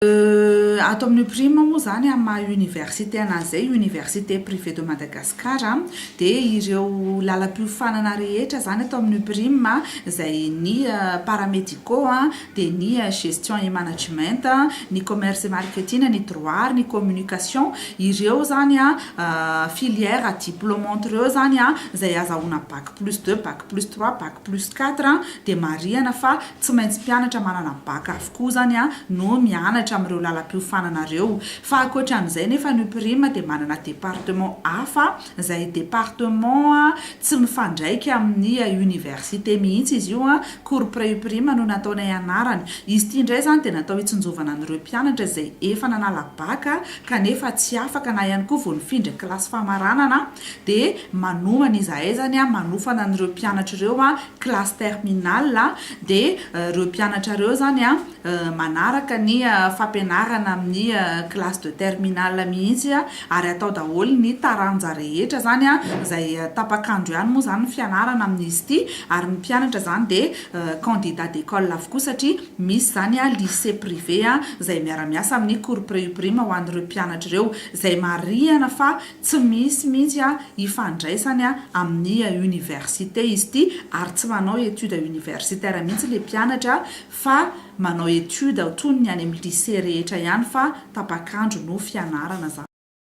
Ato amin'ny prime moa zany amin'ny maha université an'izay université privée de Madagascar dia ireo lalam-piofanana rehetra zany atao amin'ny prime izay ny paramédicaux dia ny gestion et management ny commerce et marketing ny droit ny communication ireo zany filière diplômante ireo zany izay azahoana bac plus 2 bac plus 3 bac plus 4 dia marihana fa tsy maintsy mpianatra manana bac avokoa zany no mianatra amin'ireo lalam-piofanana ireo fa ankoatran'izay nefa ny prime dia manana département hafa izay département tsy mifandraika amin'ny université mihitsy izy io cours pré-prime no nataonay anarany izy ity indray zany dia natao hitsinjovana an'ireo mpianatra izay efa nanala bac kanefa tsy afaka na ihany koa vao nifindra kilasy famaranana dia manomana izahay zany manofana an'ireo mpianatra ireo classe terminale dia ireo mpianatra ireo zany manaraka ny fampianarana amin'ny classe de terminale mihitsy ary atao daholo ny taranja rehetra zany izay tapakandro ihany moa zany fianarana amin'izy ity ary ny mpianatra zany dia candidat d'école avokoa satria misy zany lycée privé izay miara-miasa amin'ny cours pré-prime ho an'ireo mpianatra ireo izay marihana fa tsy misy mihitsy ifandraisany amin'ny université izy ity ary tsy manao étude universitaire mihitsy le mpianatra fa manao étude toy ny any amin'ny lycée rehetra ihany fa tapakandro no fianarana zany